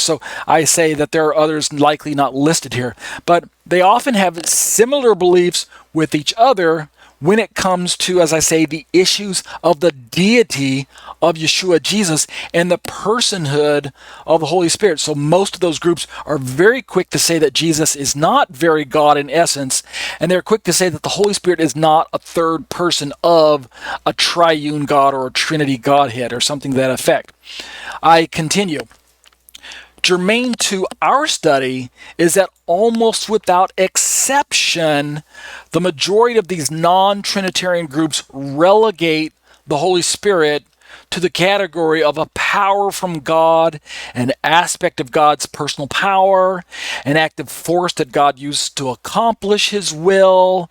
So I say that there are others likely not listed here. But they often have similar beliefs with each other when it comes to, as I say, the issues of the deity of Yeshua, Jesus, and the personhood of the Holy Spirit. So most of those groups are very quick to say that Jesus is not very God in essence, and they're quick to say that the Holy Spirit is not a third person of a triune God or a Trinity Godhead or something to that effect. I continue. Germane to our study is that almost without exception, the majority of these non-Trinitarian groups relegate the Holy Spirit to the category of a power from God, an aspect of God's personal power, an active force that God uses to accomplish His will,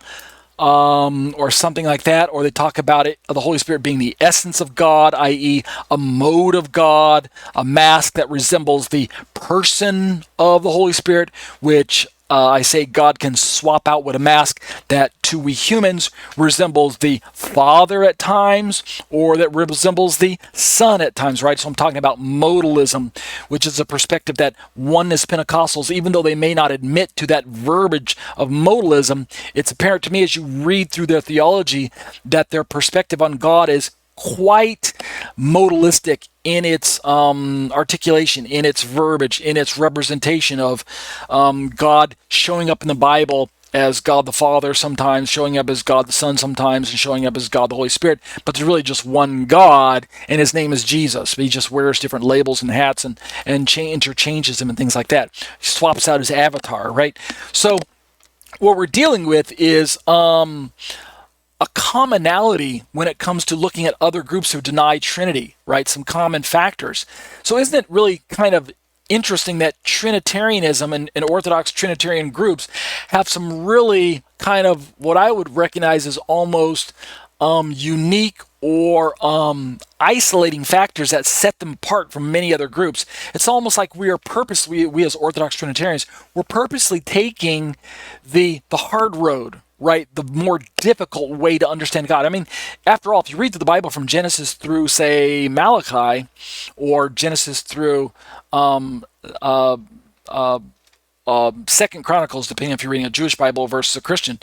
or something like that, or they talk about it, the Holy Spirit being the essence of God, i.e. a mode of God, a mask that resembles the person of the Holy Spirit, which I say God can swap out with a mask that to we humans resembles the Father at times, or that resembles the Son at times, right? So I'm talking about modalism, which is a perspective that oneness Pentecostals, even though they may not admit to that verbiage of modalism, it's apparent to me as you read through their theology that their perspective on God is quite modalistic in its articulation, in its verbiage, in its representation of God showing up in the Bible as God the Father sometimes, showing up as God the Son sometimes, and showing up as God the Holy Spirit. But there's really just one God, and His name is Jesus. He just wears different labels and hats and interchanges them and things like that. He swaps out his avatar, right? So what we're dealing with is a commonality when it comes to looking at other groups who deny Trinity, right? Some common factors. So isn't it really kind of interesting that Trinitarianism and Orthodox Trinitarian groups have some really kind of what I would recognize as almost unique or isolating factors that set them apart from many other groups. It's almost like we as Orthodox Trinitarians, we're purposely taking the hard road, right? The more difficult way to understand God. I mean, after all, if you read through the Bible from Genesis through, say, Malachi, or Genesis through Second Chronicles, depending if you're reading a Jewish Bible versus a Christian,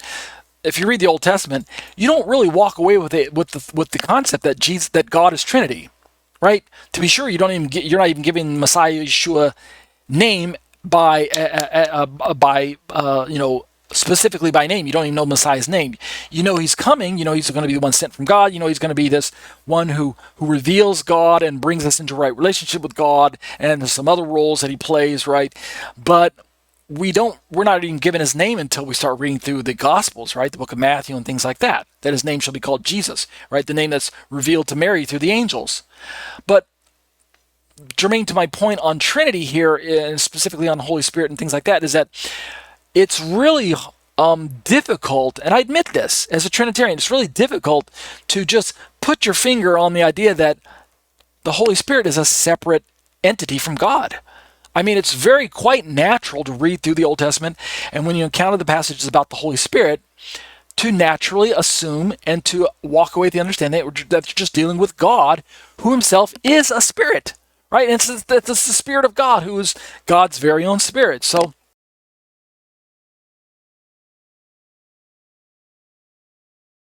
if you read the Old Testament, you don't really walk away with it with the concept that God is Trinity, right? To be sure, you're not even giving Messiah Yeshua name by specifically by name. You don't even know Messiah's name. You know He's coming. You know He's going to be the one sent from God. You know He's going to be this one who reveals God and brings us into right relationship with God, and there's some other roles that He plays, right? But we're not even given His name until we start reading through the Gospels, right? The book of Matthew and things like that. That His name shall be called Jesus, right? The name that's revealed to Mary through the angels. But germane to my point on Trinity here, and specifically on the Holy Spirit and things like that, is that it's really difficult, and I admit this as a Trinitarian, it's really difficult to just put your finger on the idea that the Holy Spirit is a separate entity from God. I mean, it's quite natural to read through the Old Testament, and when you encounter the passages about the Holy Spirit, to naturally assume and to walk away with the understanding that you're just dealing with God, who Himself is a spirit, right? And it's the Spirit of God, who is God's very own Spirit. So